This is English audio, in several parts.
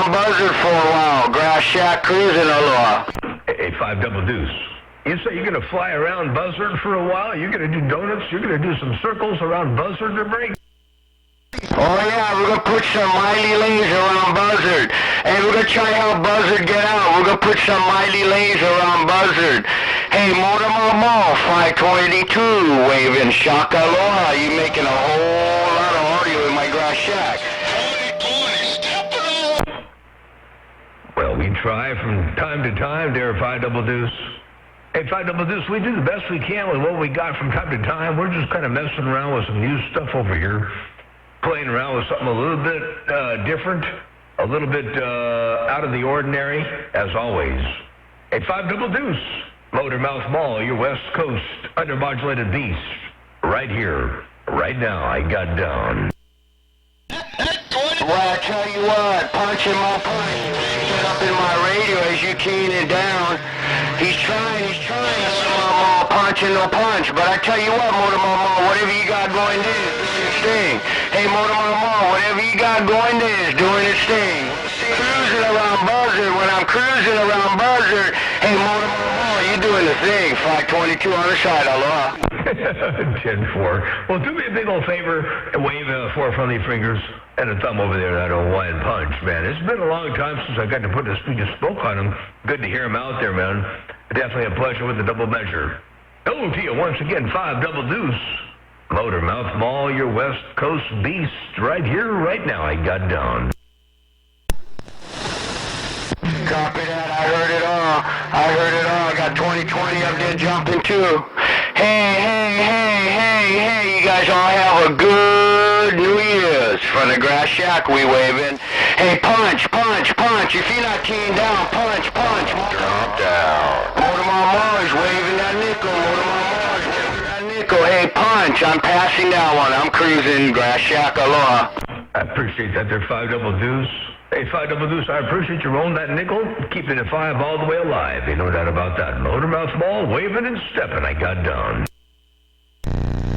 Buzzard for a while. Grass Shack cruising, aloha. Hey, 5 Double Deuce. You say you're going to fly around Buzzard for a while? You're going to do donuts? You're going to do some circles around Buzzard to break? Oh yeah, we're gonna put some Miley lanes around Buzzard. And we're gonna try help Buzzard get out. We're gonna put some Miley lanes around Buzzard. Hey, Mortimer Mall, 522, waving shaka aloha. You making a whole lot of audio in my Grass Shack. Well, we try from time to time, dear 5 Double Deuce. Hey, 5 Double Deuce, we do the best we can with what we got from time to time. We're just kind of messing around with some new stuff over here. Playing around with something a little bit different, a little bit out of the ordinary, as always. Hey, 5 Double Deuce, Motormouth Mall, your West Coast undermodulated beast. Right here, right now, I got down. Well, I tell you what, punching my punch. Get up in my radio as you keying it down. He's trying, punching no punch. But I tell you what, Mortimer, whatever you got going is doing its thing. Hey, Mortimer, whatever you got going is doing its thing. Cruising around Buzzard, when I'm cruising around Buzzard, hey, Mortimer, you doing the thing. 522 on the side, aloha. 10-4. Well, do me a big old favor and wave 4 friendly fingers and a thumb over there, that old Hawaiian punch, man. It's been a long time since I got to put the speed of smoke on him. Good to hear him out there, man. Definitely a pleasure with the double measure. Hello to you once again, 5 Double Deuce. Motormouth Mall, your West Coast beast, right here, right now. I got down. Copy that. I heard it all. I got 2020 up there jumping too. Hey, you guys all have a good New Year's. From the Grass Shack we waving. Hey, punch. If you're not keying down, punch. Drop down. Mortimer is waving that nickel. Hey, punch. I'm passing that one. I'm cruising Grass Shack, aloha. I appreciate that there, 5 Double Deuce. Hey, 5 Double Deuce, I appreciate you rolling that nickel, keeping it 5 all the way alive. Ain't no doubt about that. Motormouth Mall, waving and stepping. I got down.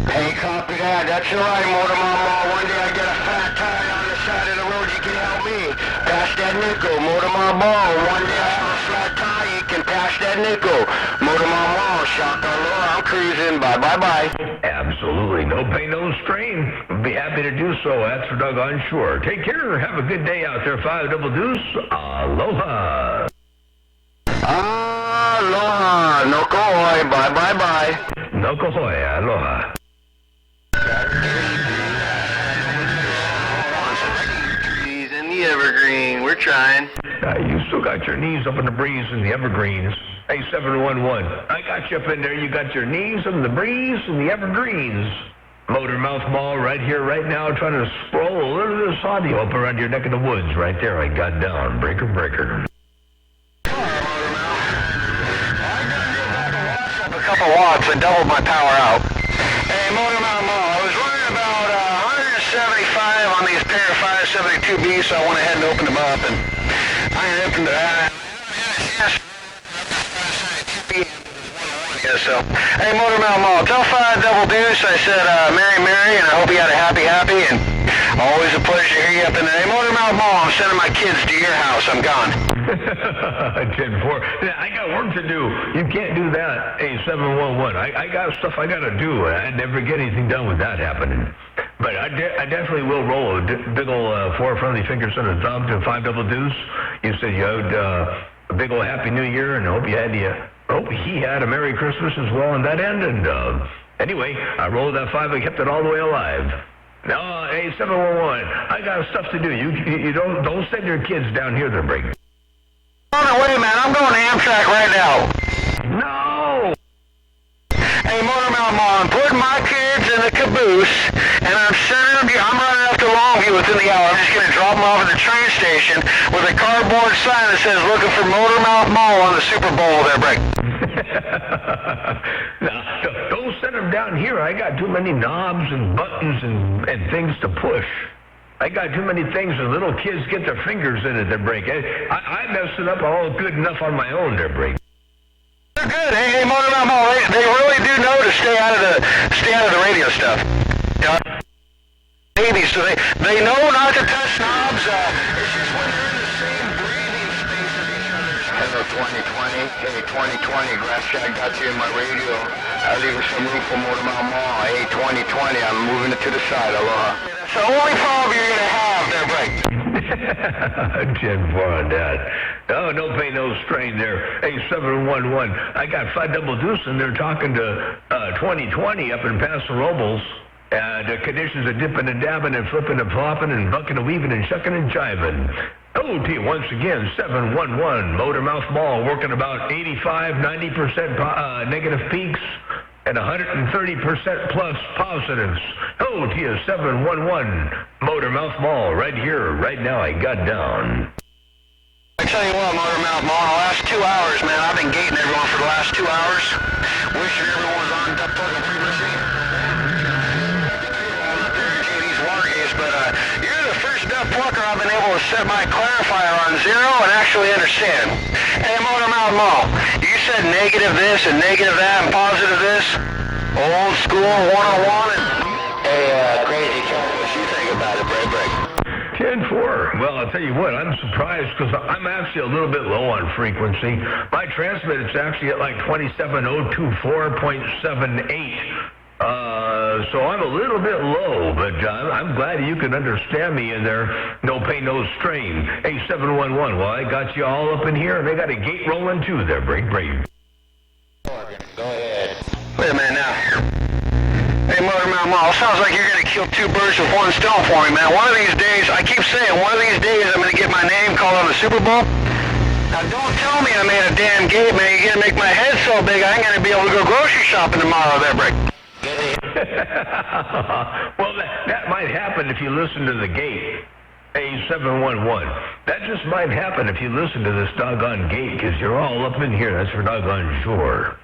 Hey, copy that. That's all right, Mortimer. One day I get a flat tire on the side of the road, you can help me. Pass that nickel, Mortimer Mall. One day I have a flat tire, you can pass that nickel. Mortimer Mall, shaka aloha. I'm cruising. Bye. Absolutely. No pain, no strain. Be happy to do so. That's for doggone sure. Take care. Have a good day out there, 5 Double Deuce. Aloha. Aloha. No kohoi. Bye. No kohoi. Aloha. Trees in the evergreen. We're trying. You still got your knees up in the breeze in the evergreens. Hey, 711. I got you up in there. You got your knees in the breeze and the evergreens. Motormouth Mall right here, right now, trying to scroll a little bit of this audio up around your neck of the woods. Right there, I got down. Breaker. A couple watts and doubled my power out. Hey, Motormouth Mall, I was running about 175 on these pair of 572Bs, so I went ahead and opened them up, and I ended up in the... So, hey, Motormouth Mall, tell 5 Double Deuce I said Merry, and I hope you had a happy, and always a pleasure to hear you up in there. Hey, Motormouth Mall, I'm sending my kids to your house. I'm gone. 10-4. I got work to do. You can't do that. Hey, 711. I got stuff I got to do. I'd never get anything done with that happening. But I definitely will roll a big old 4 friendly fingers and a thumb to 5 Double Deuce. You said you had a big old Happy New Year, and I hope he had a Merry Christmas as well on that end. And anyway, I rolled that 5 and kept it all the way alive. Now, hey, 711, I got stuff to do. You don't send your kids down here to break. On the way, man. I'm going to Amtrak right now. No! Hey, Motormouth Mall, I'm putting my kids in the caboose, and I'm sending them. I'm running up to Longview within the hour. I'm just going to drop them off at the train station with a cardboard sign that says, looking for Motormouth Mall on the Super Bowl there, break. Now, don't send them down here. I got too many knobs and buttons and things to push. I got too many things and little kids get their fingers in it to break. I messed it up all good enough on my own to break. They're good. Hey, Motormouth Mall, they really do know to stay out of the radio stuff. Babies, so they know not to touch knobs. It's just when you're in the scene Hey, 2020, Grass Shack got you in my radio. I leave some room for Motor Mouth Mall. Hey, 2020, I'm moving it to the side. Aloha. That's the only problem you're going to have there, Break. 10-4 on that. Oh, no pain, no strain there. Hey, 711. I got Flat Double Deuce in there talking to 2020 up in Paso Robles. The conditions are dipping and dabbing and flipping and flopping and bucking and weaving and shucking and jiving. Hello to you once again, 711 Motor Mouth Mall, working about 85, 90% negative peaks and 130% plus positives. Hello to you, 711 Motor Mouth Mall, right here, right now. I got down. I tell you what, Motor Mouth Mall, the last 2 hours, man, I've been gating everyone for the last 2 hours. Wishing everyone was on that fucking frequency. But you're the first deaf plucker I've been able to set my clarifier on 0 and actually understand. Hey, Motor Mouth Mall, you said negative this and negative that and positive this. Old school 101. Hey, Crazy Charlie, what you think about it, Break? 10-4. Well, I'll tell you what, I'm surprised because I'm actually a little bit low on frequency. My transmit is actually at like 27024.78. So I'm a little bit low, but I'm glad you can understand me in there. No pain, no strain. Hey, 711, well, I got you all up in here, and they got a gate rolling too there, Break. Go ahead. Wait a minute now. Hey, Motor Mouth Mall, sounds like you're going to kill 2 birds with 1 stone for me, man. One of these days, I keep saying, one of these days I'm going to get my name called on the Super Bowl. Now, don't tell me I made a damn gate, man. You're going to make my head so big I ain't going to be able to go grocery shopping tomorrow there, Break. Well, that might happen if you listen to the gate. Hey, 711. That just might happen if you listen to this doggone gate, because you're all up in here. That's for doggone sure.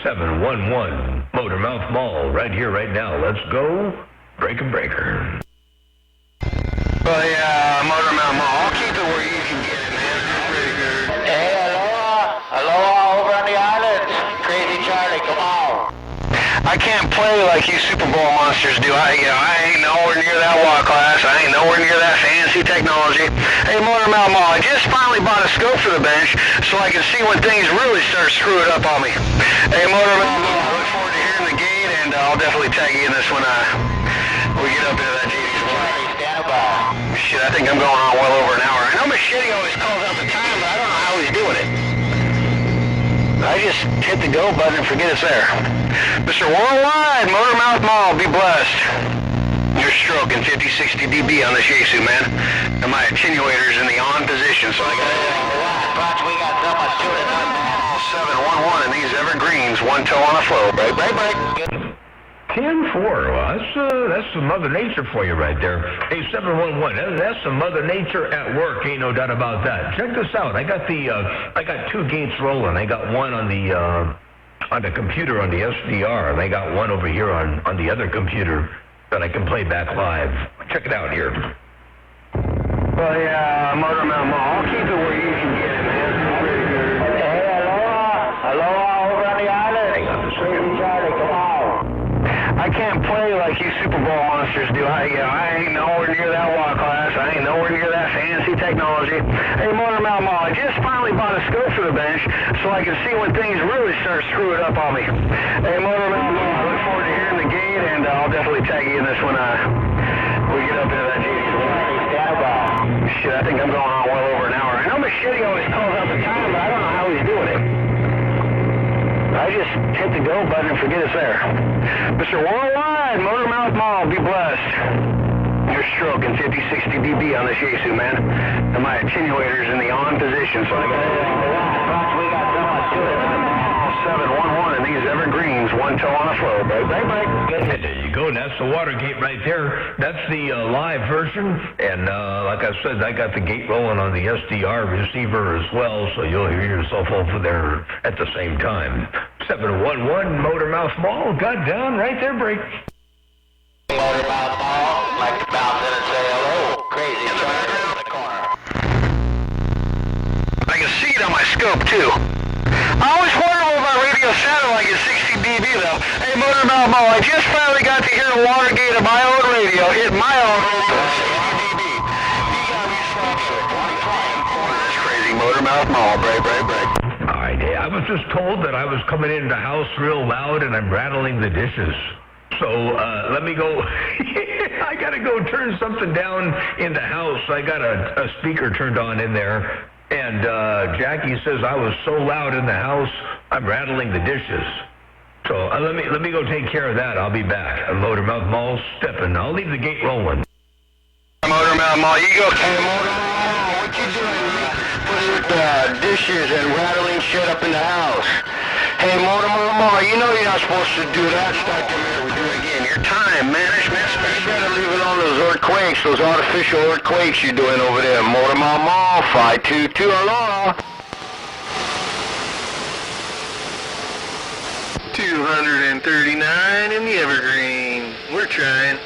711 Motor Mouth Mall, right here, right now. Let's go. Breaker. Well, yeah, Motor Mouth Mall. I'll keep it where you can get it, man. Hey, aloha over on the islands. Crazy Charlie, come on. I can't play like you Super Bowl monsters do. I ain't nowhere near that walk class. I ain't nowhere near that fancy technology. Hey, Motor Mouth Mall, I just finally bought a scope for the bench so I can see when things really start screwing up on me. Hey, Motor Mouth Mall, I look forward to hearing the gate, and I'll definitely tag you in this when we get up into that JD's one. Stand by. Shit, I think I'm going on well over an hour. I know Machete always calls out the time, but I don't know how he's doing it. I just hit the go button and forget it's there. Mr. Worldwide, Motor Mouth Mall, be blessed. You're stroking 50-60 dB on this Yaesu, man. And my attenuator's in the on position, so I got we got so much to it. 711 and these evergreens, 1 toe on the flow. Break. 10-4. Well, that's some Mother Nature for you right there. Hey, 711. That's some Mother Nature at work. Ain't no doubt about that. Check this out. I got 2 gates rolling. I got one on the computer on the SDR, and I got one over here on the other computer that I can play back live. Check it out here. Well, yeah, Motor Mouth Mall. I'll keep it where you can get it, man. Hey, aloha over on the island. Hang on a second. Crazy Charlie, come on. I can't play like you Super Bowl monsters do. I ain't nowhere near that walk class. I ain't nowhere near that fancy technology. Hey, Motor Mouth Mall, I just finally bought a scope for the bench so I can see when things really start screwing up on me. Hey, Motor Mouth Mall, I look forward to hearing the gate, and I'll definitely tag you in this when we get up into that JD's one. Stand by. Shit, I think I'm going on well over an hour. I know Machete always calls out the time, but I don't know how he's doing it. I just hit the go button and forget it's there. Mr. Worldwide, Motor Mouth Mall, be blessed. You're stroking 50-60 dB on this Yaesu, man. And my attenuator's in the on position, so I got we got so much to it. 711 and these evergreens, 1 toe on the flow. Break. There you go. That's the Watergate right there. That's the live version. And like I said, I got the gate rolling on the SDR receiver as well, so you'll hear yourself over there at the same time. 711 Motor Mouth Mall. Got down right there, Break. Motor Mouth Mall, like to bounce in and say hello. Crazy Charlie in the corner. I can see it on my scope, too. I always wonder what my radio sounded like at 60 dB, though. Hey, Motor Mouth Mall, I just finally got to hear the Watergate of my own radio hit my own radio. 60 dB. You got me stuck. That's crazy. Motor Mouth Mall. Break. was just told that I was coming into the house real loud and I'm rattling the dishes. So let me go. I got to go turn something down in the house. I got a speaker turned on in there. And Jackie says I was so loud in the house, I'm rattling the dishes. So let me go take care of that. I'll be back. Motormouth Mall stepping. I'll leave the gate rolling. Motormouth Mall, you go. Hey, Motormouth Mall, what you doing? Putting with the dishes and rattling shit up in the house. Hey, Motormouth Mall, you know you're not supposed to do that. Start to do it again. Your time management. You better leave it on those earthquakes, those artificial earthquakes you're doing over there. Motormouth Mall, 522, aloha. 239 in the Evergreen. We're trying.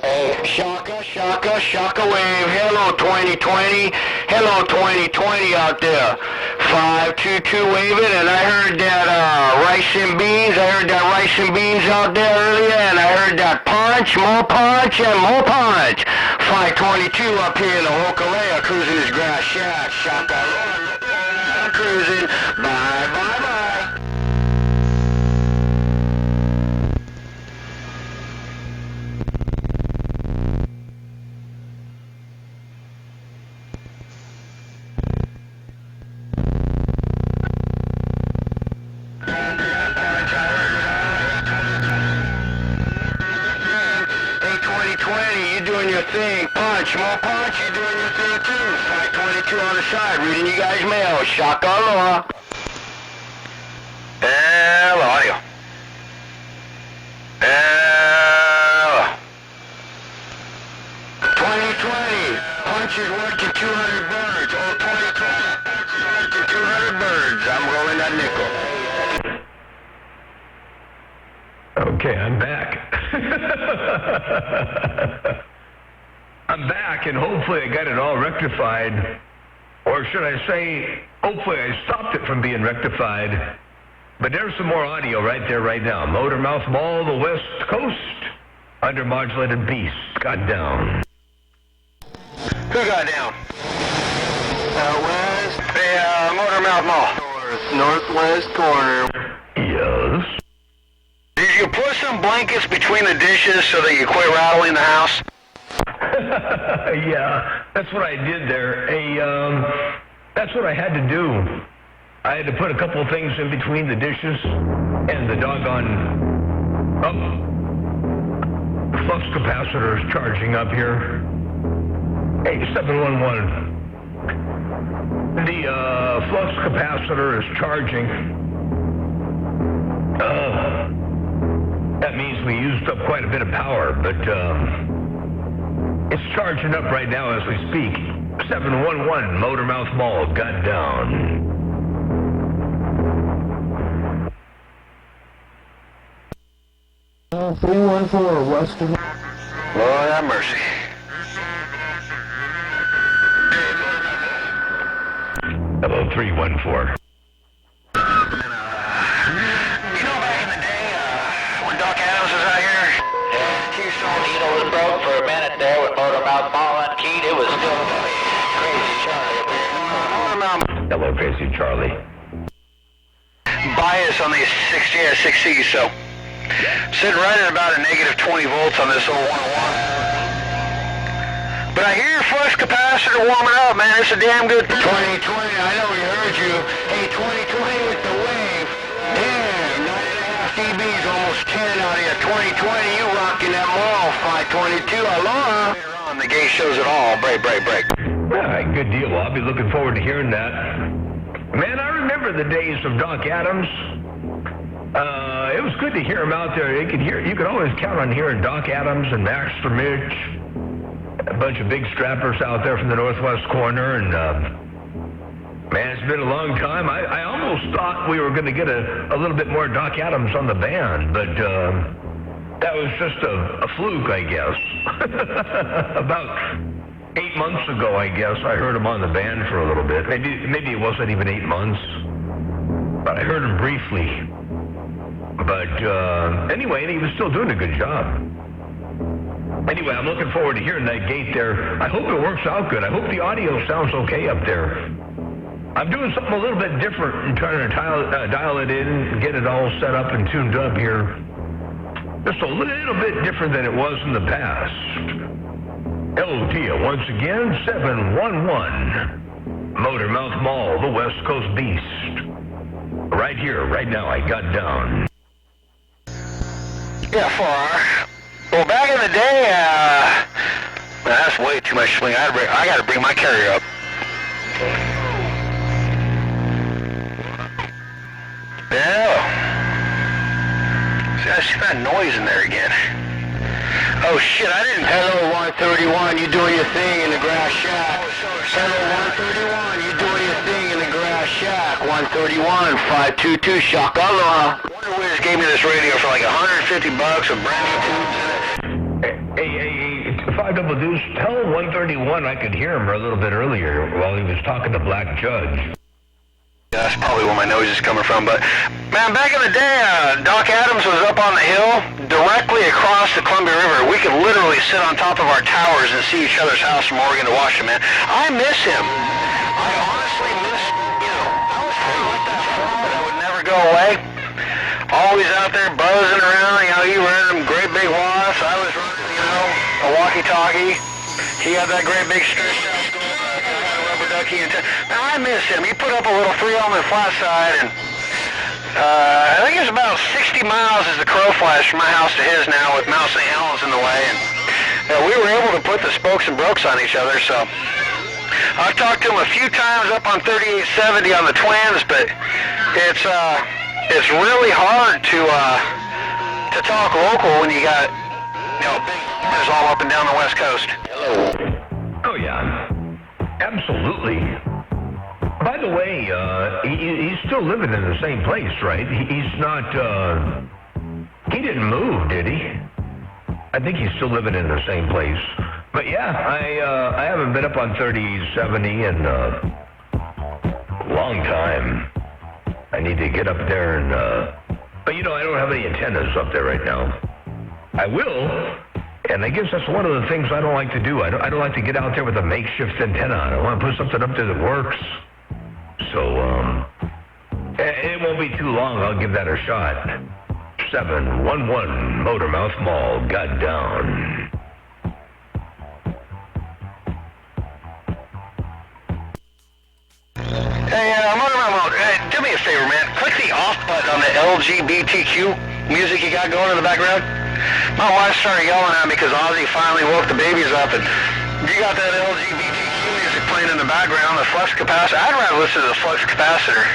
Hey, Shaka wave. Hello 2020. Hello 2020 out there. 522 waving, and I heard that rice and beans. I heard that rice and beans out there earlier, and I heard that punch, more punch, and more punch. 522 up here in the Hokulea, cruising his grass shack. Shaka cruising. Bye. Thing, punch, more punch, you're doing your thing too. 522 on the side, reading you guys' mail. Shaka aloha. Hello, audio. Hello. 2020, punch is working 200 birds. Oh, 2020, punch is working 200 birds. I'm rolling that nickel. Okay, I'm back. I'm back, and hopefully I got it all rectified. Or should I say, hopefully I stopped it from being rectified. But there's some more audio right there right now. Motormouth Mall, the West Coast. Undermodulated beast got down. Who got down? West. The Motormouth Mall. Northwest corner. Yes. Did you put some blankets between the dishes so that you quit rattling the house? Yeah, that's what I did there. That's what I had to do. I had to put a couple of things in between the dishes and the doggone flux capacitor is charging up here. Hey, 711. The flux capacitor is charging. That means we used up quite a bit of power, but it's charging up right now as we speak. 711 Motormouth Mall got down. Uh, 314 Western. Lord have mercy. Hello, 314. For a minute there with Motormouth Mall unkeyed, it was still Crazy Charlie. Hello, Crazy Charlie. Bias on these 6C, so sitting right at about a negative 20 volts on this old 101. But I hear your flux capacitor warming up, man. It's a damn good 2020. I know we heard you. Hey, 2020 with the wave. Damn, 9.5 dBs, almost 10 out of your 2020. You rocking that mall. 522. Aloha. Later on, the gate shows it all. Break. All right, good deal. Well, I'll be looking forward to hearing that. Man, I remember the days of Doc Adams. It was good to hear him out there. You could always count on hearing Doc Adams and Master Mitch, a bunch of big strappers out there from the northwest corner. And man, it's been a long time. I almost thought we were going to get a little bit more Doc Adams on the band, but that was just a fluke, I guess. About 8 months ago, I guess, I heard him on the band for a little bit. Maybe it wasn't even 8 months, but I heard him briefly. But anyway, he was still doing a good job. Anyway, I'm looking forward to hearing that gate there. I hope it works out good. I hope the audio sounds okay up there. I'm doing something a little bit different and trying to dial it in and get it all set up and tuned up here. Just a little bit different than it was in the past. El Tia, once again, 711. Motormouth Mall, the West Coast Beast. Right here, right now, I got down. Yeah, far. Well, back in the day, that's way too much swing. I got to bring my carrier up. Yeah. See, I see that noise in there again. Oh shit, I didn't. Hello 131, you doing your thing in the grass shack. Hello 131, you doing your thing in the grass shack. 131, 522, shock aloha. Wonder Wiz gave me this radio for like $150 with brand new tubes in it. Hey, 5 Double Deuce, tell 131 I could hear him a little bit earlier while he was talking to Black Judge. Yeah, that's probably where my nose is coming from, but man, back in the day, Doc Adams was up on the hill directly across the Columbia River. We could literally sit on top of our towers and see each other's house from Oregon to Washington, man. I miss him. I honestly miss, I was kind of like that frog that would never go away. Always out there buzzing around, he ran them great big wasps. I was running, a walkie-talkie. He had that great big stretched out school bus. I had a rubber ducky. Now, I miss him. He put up a little 3-element flat side, and I think it's about 60 miles as the crow flies from my house to his now with Mount St. Helens in the way. And we were able to put the spokes and brokes on each other, so I've talked to him a few times up on 3870 on the Twins, but it's really hard to talk local when you got big there's all up and down the West Coast. Hello. Oh yeah, absolutely. By the way, he's still living in the same place, right? He's not. He didn't move, did he? I think he's still living in the same place. But yeah, I haven't been up on 3070 in a long time. I need to get up there and. But I don't have any antennas up there right now. I will. And I guess that's one of the things I don't like to do. I don't like to get out there with a makeshift antenna on. I want to put something up there that works. So, it won't be too long. I'll give that a shot. 711 Motormouth Mall got down. Hey, Motormouth, do me a favor, man. Click the off button on the LGBTQ music you got going in the background. My wife started yelling at me because Ozzy finally woke the babies up, and you got that LGBTQ music playing in the background, the flux capacitor. I'd rather listen to the flux capacitor.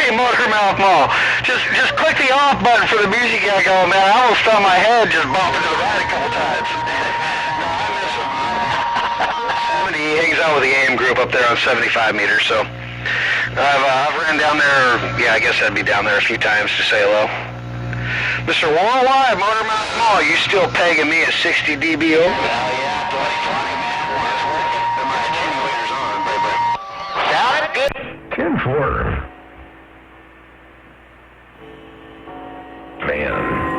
Hey, Motormouth Mall, just click the off button for the music you got going, man. I almost felt my head just bumping to the right a couple times. I miss him. He hangs out with the AM group up there on 75 meters, so I've ran down there. Yeah, I guess I'd be down there a few times to say hello. Mr. Worldwide, Motormouth Mall, you still pegging me at 60 dB over? Hell yeah, 2020, man. My attenuators on, baby. Sounded good. 10-4. Man.